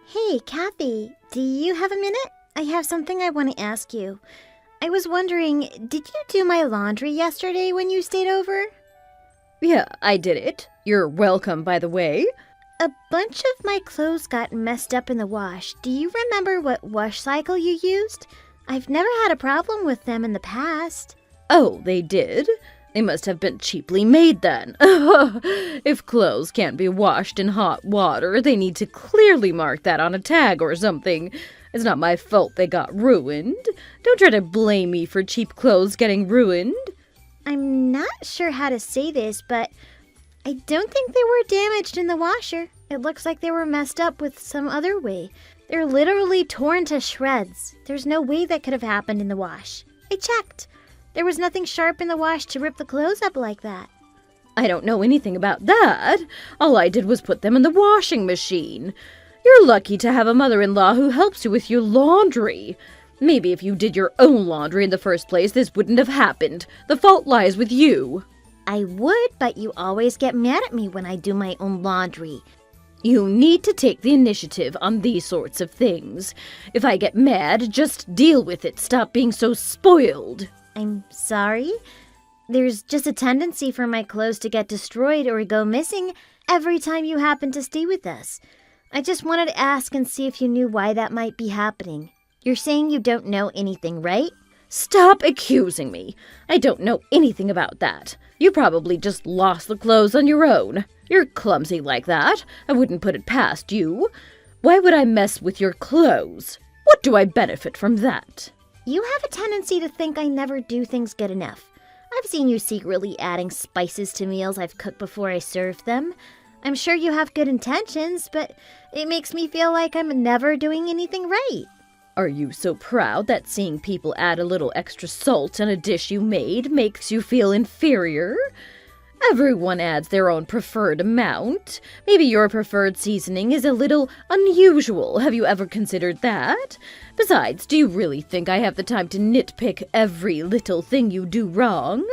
Hey, Kathy, do you have a minute? I have something I want to ask you. I was wondering, did you do my laundry yesterday when you stayed over? Yeah, I did it. You're welcome, by the way. A bunch of my clothes got messed up in the wash. Do you remember what wash cycle you used? I've never had a problem with them in the past. Oh, they did? They must have been cheaply made then. If clothes can't be washed in hot water, they need to clearly mark that on a tag or something. It's not my fault they got ruined. Don't try to blame me for cheap clothes getting ruined. I'm not sure how to say this, but I don't think they were damaged in the washer. It looks like they were messed up with some other way. They're literally torn to shreds. There's no way that could have happened in the wash. I checked. There was nothing sharp in the wash to rip the clothes up like that. I don't know anything about that. All I did was put them in the washing machine. You're lucky to have a mother-in-law who helps you with your laundry. Maybe if you did your own laundry in the first place, this wouldn't have happened. The fault lies with you. I would, but you always get mad at me when I do my own laundry. You need to take the initiative on these sorts of things. If I get mad, just deal with it. Stop being so spoiled. I'm sorry. There's just a tendency for my clothes to get destroyed or go missing every time you happen to stay with us. I just wanted to ask and see if you knew why that might be happening. You're saying you don't know anything, right? Stop accusing me. I don't know anything about that. You probably just lost the clothes on your own. You're clumsy like that. I wouldn't put it past you. Why would I mess with your clothes? What do I benefit from that? You have a tendency to think I never do things good enough. I've seen you secretly adding spices to meals I've cooked before I served them. I'm sure you have good intentions, but it makes me feel like I'm never doing anything right. Are you so proud that seeing people add a little extra salt in a dish you made makes you feel inferior? Everyone adds their own preferred amount. Maybe your preferred seasoning is a little unusual. Have you ever considered that? Besides, do you really think I have the time to nitpick every little thing you do wrong?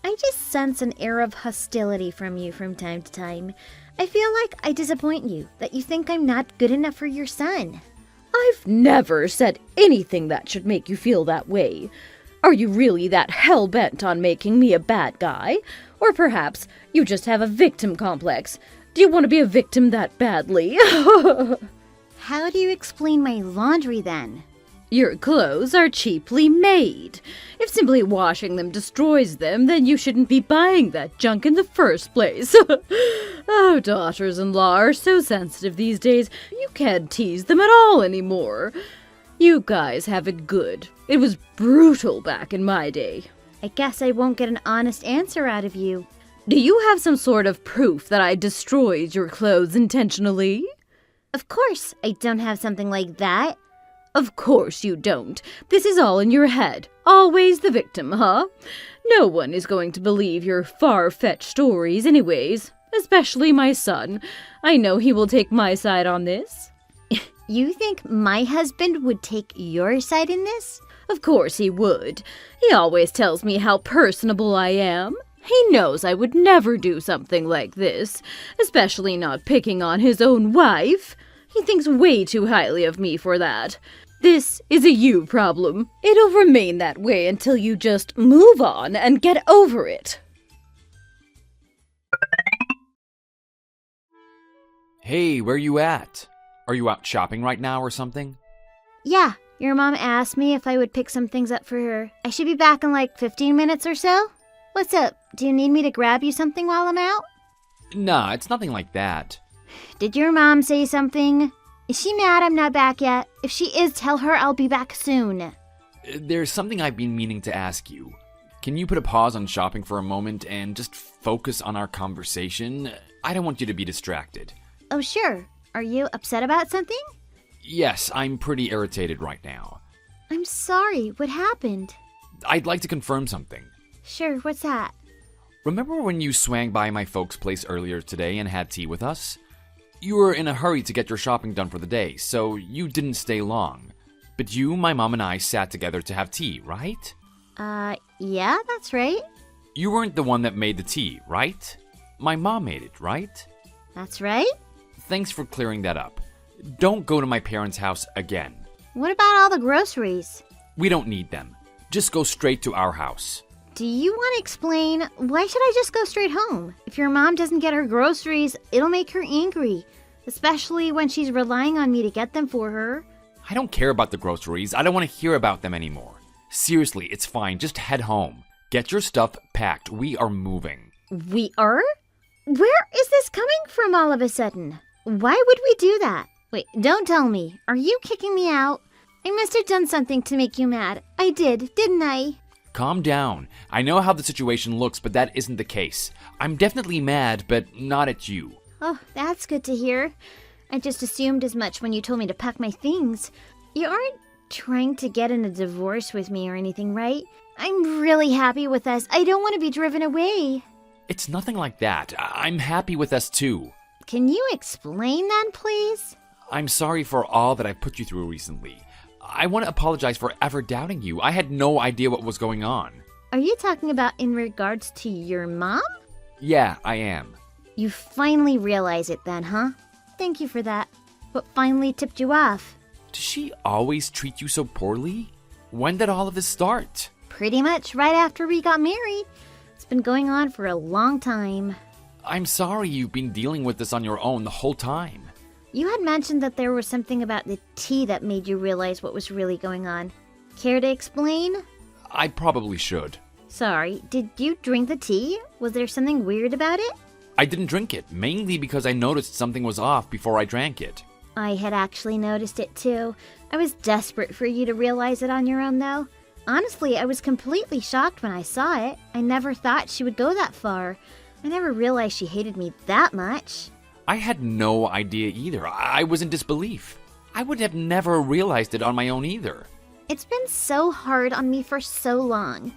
I just sense an air of hostility from you from time to time. I feel like I disappoint you, that you think I'm not good enough for your son. I've never said anything that should make you feel that way. Are you really that hell-bent on making me a bad guy? Or perhaps you just have a victim complex. Do you want to be a victim that badly? How do you explain my laundry then? Your clothes are cheaply made. If simply washing them destroys them, then you shouldn't be buying that junk in the first place. Oh, daughters-in-law are so sensitive these days, you can't tease them at all anymore. You guys have it good. It was brutal back in my day. I guess I won't get an honest answer out of you. Do you have some sort of proof that I destroyed your clothes intentionally? Of course, I don't have something like that. Of course you don't. This is all in your head. Always the victim, huh? No one is going to believe your far-fetched stories anyways. Especially my son. I know he will take my side on this. You think my husband would take your side in this? Of course he would. He always tells me how personable I am. He knows I would never do something like this, especially not picking on his own wife. He thinks way too highly of me for that. This is a you problem. It'll remain that way until you just move on and get over it. Hey, where you at? Are you out shopping right now or something? Yeah, your mom asked me if I would pick some things up for her. I should be back in like 15 minutes or so. What's up? Do you need me to grab you something while I'm out? Nah, it's nothing like that. Did your mom say something? Is she mad I'm not back yet? If she is, tell her I'll be back soon. There's something I've been meaning to ask you. Can you put a pause on shopping for a moment and just focus on our conversation? I don't want you to be distracted. Oh, sure. Are you upset about something? Yes, I'm pretty irritated right now. I'm sorry. What happened? I'd like to confirm something. Sure, what's that? Remember when you swang by my folks' place earlier today and had tea with us? You were in a hurry to get your shopping done for the day, so you didn't stay long. But you, my mom, and I sat together to have tea, right? Yeah, that's right. You weren't the one that made the tea, right? My mom made it, right? That's right. Thanks for clearing that up. Don't go to my parents' house again. What about all the groceries? We don't need them. Just go straight to our house. Do you want to explain why should I just go straight home? If your mom doesn't get her groceries, it'll make her angry, especially when she's relying on me to get them for her. I don't care about the groceries. I don't want to hear about them anymore. Seriously, it's fine. Just head home. Get your stuff packed. We are moving. We are? Where is this coming from all of a sudden? Why would we do that? Wait, don't tell me. Are you kicking me out? I must have done something to make you mad. I did, didn't I? Calm down. I know how the situation looks, but that isn't the case. I'm definitely mad, but not at you. Oh, that's good to hear. I just assumed as much when you told me to pack my things. You aren't trying to get in a divorce with me or anything, right? I'm really happy with us. I don't want to be driven away. It's nothing like that. I'm happy with us too. Can you explain then, please? I'm sorry for all that I've put you through recently. I want to apologize for ever doubting you. I had no idea what was going on. Are you talking about in regards to your mom? Yeah, I am. You finally realize it then, huh? Thank you for that. What finally tipped you off? Does she always treat you so poorly? When did all of this start? Pretty much right after we got married. It's been going on for a long time. I'm sorry you've been dealing with this on your own the whole time. You had mentioned that there was something about the tea that made you realize what was really going on. Care to explain? I probably should. Sorry, did you drink the tea? Was there something weird about it? I didn't drink it, mainly because I noticed something was off before I drank it. I had actually noticed it too. I was desperate for you to realize it on your own though. Honestly, I was completely shocked when I saw it. I never thought she would go that far. I never realized she hated me that much. I had no idea either. I was in disbelief. I would have never realized it on my own either. It's been so hard on me for so long.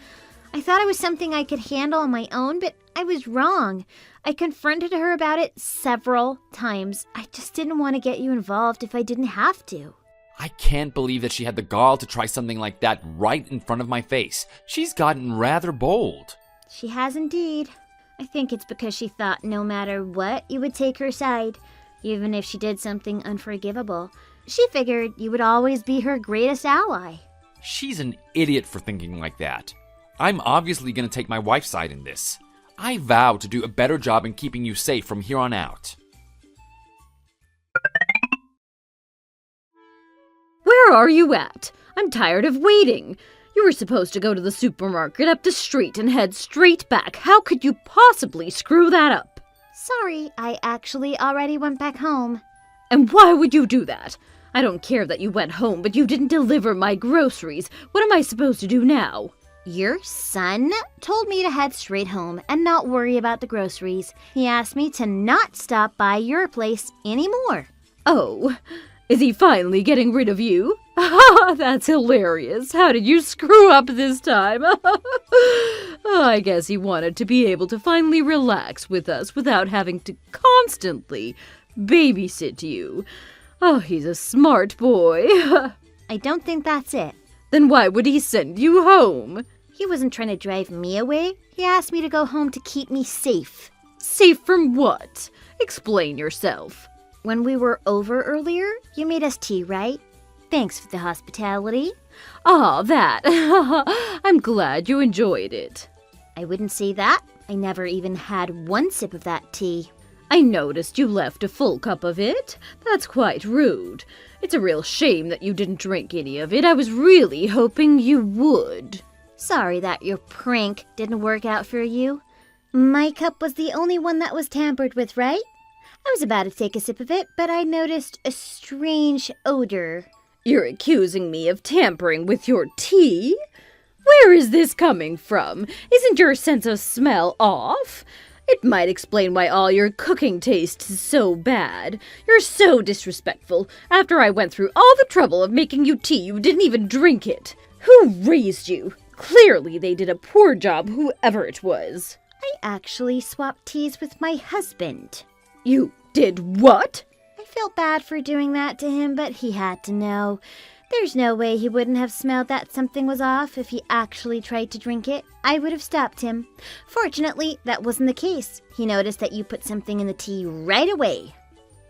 I thought it was something I could handle on my own, but I was wrong. I confronted her about it several times. I just didn't want to get you involved if I didn't have to. I can't believe that she had the gall to try something like that right in front of my face. She's gotten rather bold. She has indeed. I think it's because she thought no matter what, you would take her side, even if she did something unforgivable. She figured you would always be her greatest ally. She's an idiot for thinking like that. I'm obviously going to take my wife's side in this. I vow to do a better job in keeping you safe from here on out. Where are you at? I'm tired of waiting. You were supposed to go to the supermarket up the street and head straight back. How could you possibly screw that up? Sorry, I actually already went back home. And why would you do that? I don't care that you went home, but you didn't deliver my groceries. What am I supposed to do now? Your son told me to head straight home and not worry about the groceries. He asked me to not stop by your place anymore. Oh, is he finally getting rid of you? That's hilarious. How did you screw up this time? I guess he wanted to be able to finally relax with us without having to constantly babysit you. Oh, he's a smart boy. I don't think that's it. Then why would he send you home? He wasn't trying to drive me away. He asked me to go home to keep me safe. Safe from what? Explain yourself. When we were over earlier, you made us tea, right? Thanks for the hospitality. Ah, that. I'm glad you enjoyed it. I wouldn't say that. I never even had one sip of that tea. I noticed you left a full cup of it. That's quite rude. It's a real shame that you didn't drink any of it. I was really hoping you would. Sorry that your prank didn't work out for you. My cup was the only one that was tampered with, right? I was about to take a sip of it, but I noticed a strange odor. You're accusing me of tampering with your tea? Where is this coming from? Isn't your sense of smell off? It might explain why all your cooking tastes so bad. You're so disrespectful. After I went through all the trouble of making you tea, you didn't even drink it. Who raised you? Clearly they did a poor job, whoever it was. I actually swapped teas with my husband. You did what? I felt bad for doing that to him, but he had to know. There's no way he wouldn't have smelled that something was off if he actually tried to drink it. I would have stopped him. Fortunately, that wasn't the case. He noticed that you put something in the tea right away.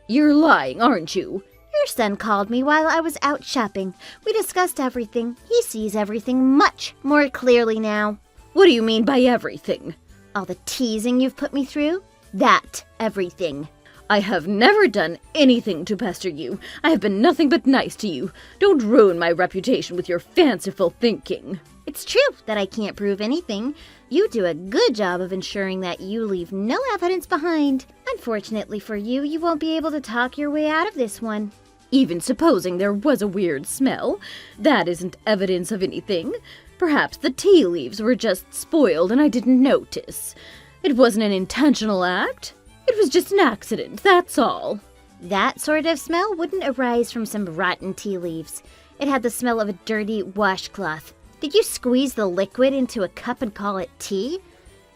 You're lying, aren't you? Your son called me while I was out shopping. We discussed everything. He sees everything much more clearly now. What do you mean by everything? All the teasing you've put me through? That everything. I have never done anything to pester you. I have been nothing but nice to you. Don't ruin my reputation with your fanciful thinking. It's true that I can't prove anything. You do a good job of ensuring that you leave no evidence behind. Unfortunately for you, you won't be able to talk your way out of this one. Even supposing there was a weird smell, that isn't evidence of anything. Perhaps the tea leaves were just spoiled and I didn't notice. It wasn't an intentional act. It was just an accident, that's all. That sort of smell wouldn't arise from some rotten tea leaves. It had the smell of a dirty washcloth. Did you squeeze the liquid into a cup and call it tea?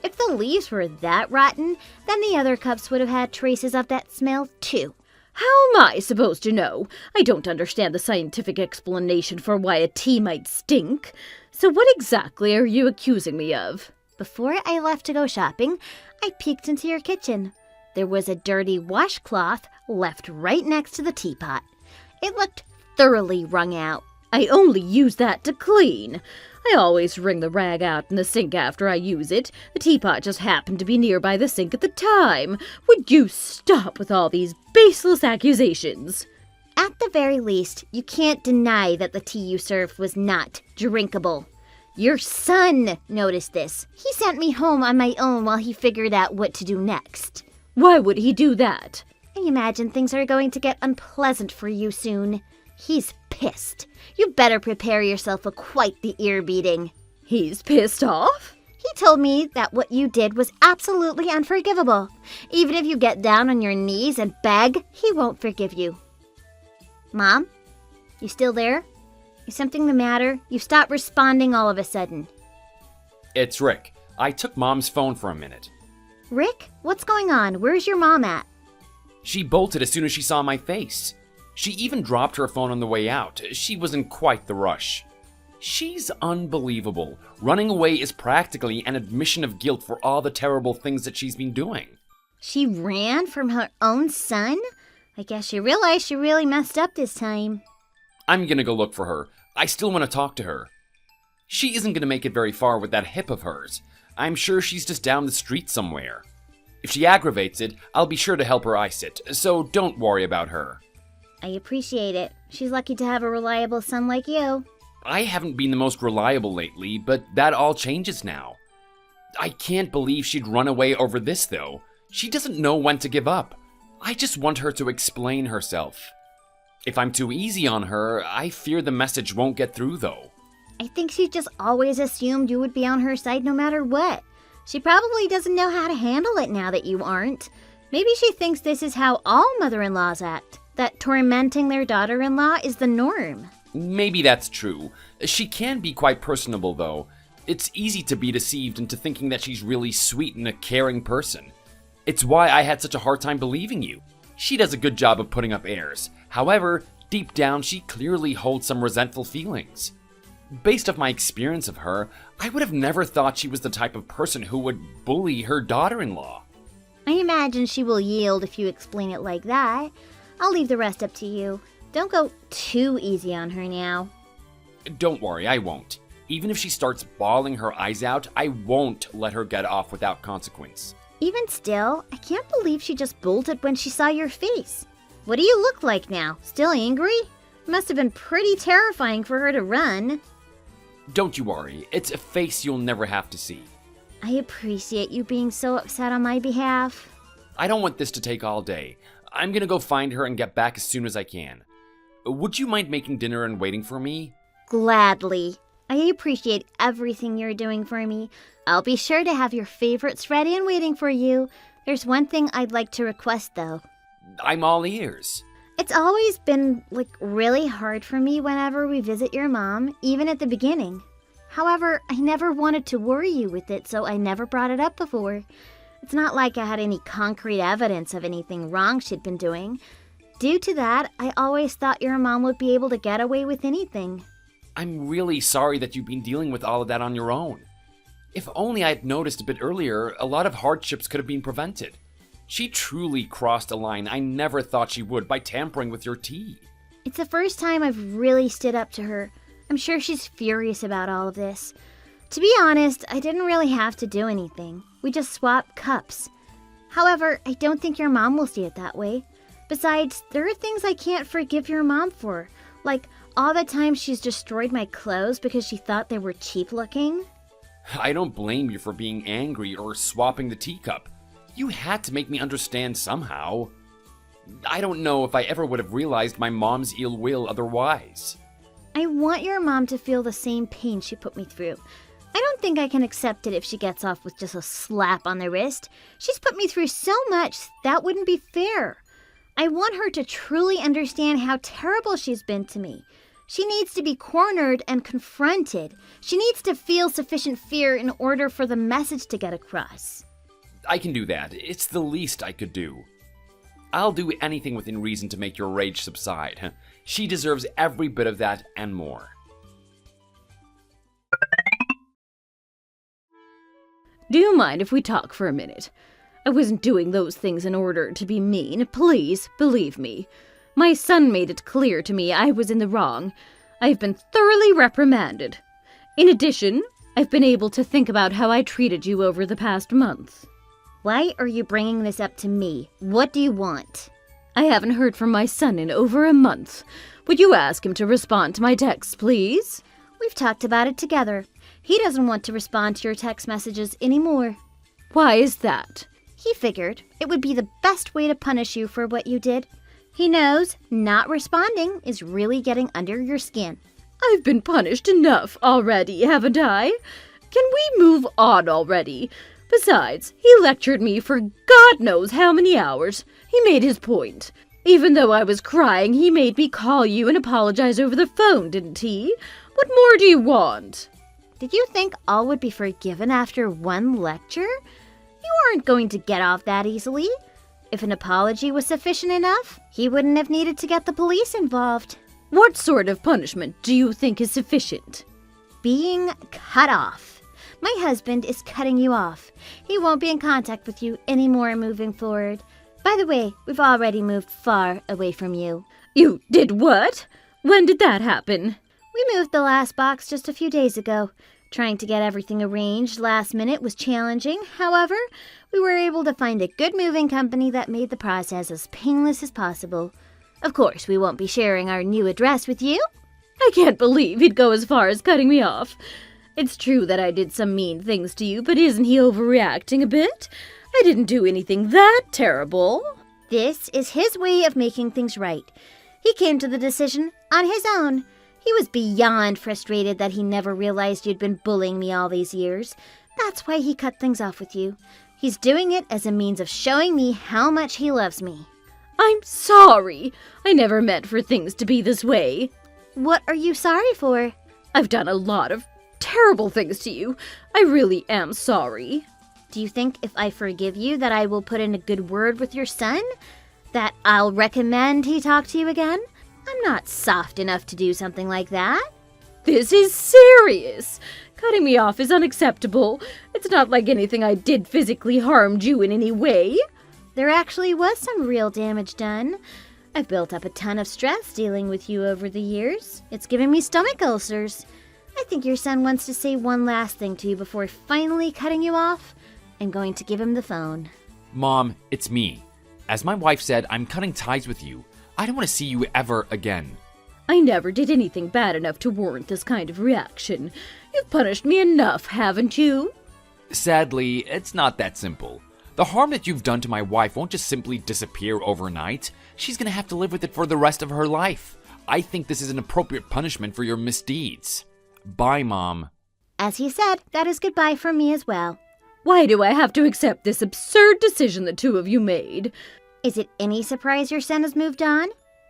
If the leaves were that rotten, then the other cups would have had traces of that smell too. How am I supposed to know? I don't understand the scientific explanation for why a tea might stink. So what exactly are you accusing me of? Before I left to go shopping, I peeked into your kitchen. There was a dirty washcloth left right next to the teapot. It looked thoroughly wrung out. I only use that to clean. I always wring the rag out in the sink after I use it. The teapot just happened to be nearby the sink at the time. Would you stop with all these baseless accusations? At the very least, you can't deny that the tea you served was not drinkable. Your son noticed this. He sent me home on my own while he figured out what to do next. Why would he do that? I imagine things are going to get unpleasant for you soon. He's pissed. You better prepare yourself for quite the ear beating. He's pissed off? He told me that what you did was absolutely unforgivable. Even if you get down on your knees and beg, he won't forgive you. Mom? You still there? Is something the matter? You stopped responding all of a sudden. It's Rick. I took Mom's phone for a minute. Rick? What's going on? Where's your mom at? She bolted as soon as she saw my face. She even dropped her phone on the way out. She was in quite the rush. She's unbelievable. Running away is practically an admission of guilt for all the terrible things that she's been doing. She ran from her own son? I guess she realized she really messed up this time. I'm gonna go look for her. I still want to talk to her. She isn't gonna make it very far with that hip of hers. I'm sure she's just down the street somewhere. If she aggravates it, I'll be sure to help her ice it, so don't worry about her. I appreciate it. She's lucky to have a reliable son like you. I haven't been the most reliable lately, but that all changes now. I can't believe she'd run away over this, though. She doesn't know when to give up. I just want her to explain herself. If I'm too easy on her, I fear the message won't get through, though. I think she just always assumed you would be on her side no matter what. She probably doesn't know how to handle it now that you aren't. Maybe she thinks this is how all mother-in-laws act, that tormenting their daughter-in-law is the norm. Maybe that's true. She can be quite personable, though. It's easy to be deceived into thinking that she's really sweet and a caring person. It's why I had such a hard time believing you. She does a good job of putting up airs. However, deep down, she clearly holds some resentful feelings. Based off my experience of her, I would have never thought she was the type of person who would bully her daughter-in-law. I imagine she will yield if you explain it like that. I'll leave the rest up to you. Don't go too easy on her now. Don't worry, I won't. Even if she starts bawling her eyes out, I won't let her get off without consequence. Even still, I can't believe she just bolted when she saw your face. What do you look like now? Still angry? It must have been pretty terrifying for her to run. Don't you worry, it's a face you'll never have to see. I appreciate you being so upset on my behalf. I don't want this to take all day. I'm gonna go find her and get back as soon as I can. Would you mind making dinner and waiting for me? Gladly. I appreciate everything you're doing for me. I'll be sure to have your favorites ready and waiting for you. There's one thing I'd like to request, though. I'm all ears. It's always been, really hard for me whenever we visit your mom, even at the beginning. However, I never wanted to worry you with it, so I never brought it up before. It's not like I had any concrete evidence of anything wrong she'd been doing. Due to that, I always thought your mom would be able to get away with anything. I'm really sorry that you've been dealing with all of that on your own. If only I had noticed a bit earlier, a lot of hardships could have been prevented. She truly crossed a line I never thought she would by tampering with your tea. It's the first time I've really stood up to her. I'm sure she's furious about all of this. To be honest, I didn't really have to do anything. We just swapped cups. However, I don't think your mom will see it that way. Besides, there are things I can't forgive your mom for, like all the time she's destroyed my clothes because she thought they were cheap looking. I don't blame you for being angry or swapping the teacup. You had to make me understand somehow. I don't know if I ever would have realized my mom's ill will otherwise. I want your mom to feel the same pain she put me through. I don't think I can accept it if she gets off with just a slap on the wrist. She's put me through so much, that wouldn't be fair. I want her to truly understand how terrible she's been to me. She needs to be cornered and confronted. She needs to feel sufficient fear in order for the message to get across. I can do that. It's the least I could do. I'll do anything within reason to make your rage subside. She deserves every bit of that and more. Do you mind if we talk for a minute? I wasn't doing those things in order to be mean. Please, believe me. My son made it clear to me I was in the wrong. I've been thoroughly reprimanded. In addition, I've been able to think about how I treated you over the past month. Why are you bringing this up to me? What do you want? I haven't heard from my son in over a month. Would you ask him to respond to my texts, please? We've talked about it together. He doesn't want to respond to your text messages anymore. Why is that? He figured it would be the best way to punish you for what you did. He knows not responding is really getting under your skin. I've been punished enough already, haven't I? Can we move on already? Besides, he lectured me for God knows how many hours. He made his point. Even though I was crying, he made me call you and apologize over the phone, didn't he? What more do you want? Did you think all would be forgiven after one lecture? You aren't going to get off that easily. If an apology was sufficient enough, he wouldn't have needed to get the police involved. What sort of punishment do you think is sufficient? Being cut off. My husband is cutting you off. He won't be in contact with you anymore moving forward. By the way, we've already moved far away from you. You did what? When did that happen? We moved the last box just a few days ago. Trying to get everything arranged last minute was challenging. However, we were able to find a good moving company that made the process as painless as possible. Of course, we won't be sharing our new address with you. I can't believe he'd go as far as cutting me off. It's true that I did some mean things to you, but isn't he overreacting a bit? I didn't do anything that terrible. This is his way of making things right. He came to the decision on his own. He was beyond frustrated that he never realized you'd been bullying me all these years. That's why he cut things off with you. He's doing it as a means of showing me how much he loves me. I'm sorry. I never meant for things to be this way. What are you sorry for? I've done a lot of terrible things to you. I really am sorry. Do you think if I forgive you that I will put in a good word with your son? That I'll recommend he talk to you again? I'm not soft enough to do something like that. This is serious. Cutting me off is unacceptable. It's not like anything I did physically harmed you in any way. There actually was some real damage done. I've built up a ton of stress dealing with you over the years. It's giving me stomach ulcers. I think your son wants to say one last thing to you before finally cutting you off. I'm going to give him the phone. Mom, it's me. As my wife said, I'm cutting ties with you. I don't want to see you ever again. I never did anything bad enough to warrant this kind of reaction. You've punished me enough, haven't you? Sadly, it's not that simple. The harm that you've done to my wife won't just simply disappear overnight. She's gonna have to live with it for the rest of her life. I think this is an appropriate punishment for your misdeeds. Bye, Mom. As he said, that is goodbye from me as well. Why do I have to accept this absurd decision the two of you made? Is it any surprise your son has moved on?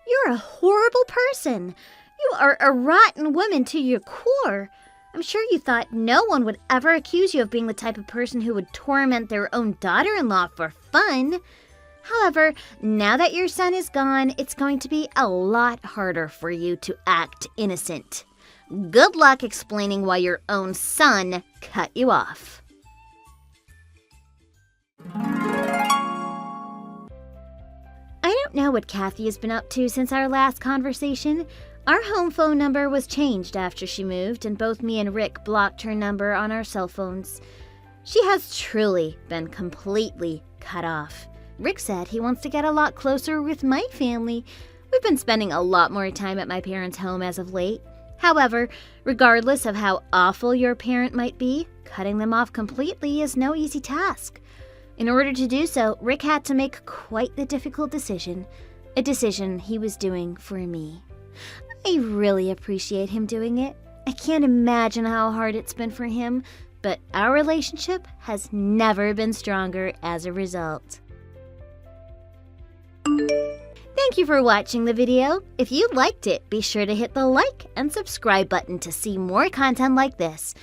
You're a horrible person. You are a rotten woman to your core. I'm sure you thought no one would ever accuse you of being the type of person who would torment their own daughter-in-law for fun. However, now that your son is gone, it's going to be a lot harder for you to act innocent. Good luck explaining why your own son cut you off. don't know what Kathy has been up to since our last conversation. Our home phone number was changed after she moved, and both me and Rick blocked her number on our cell phones. She has truly been completely cut off. Rick said he wants to get a lot closer with my family. We've been spending a lot more time at my parents' home as of late. However, regardless of how awful your parent might be, cutting them off completely is no easy task. In order to do so, Rick had to make quite the difficult decision, a decision he was doing for me. I really appreciate him doing it. I can't imagine how hard it's been for him, but our relationship has never been stronger as a result. Thank you for watching the video. If you liked it, be sure to hit the like and subscribe button to see more content like this.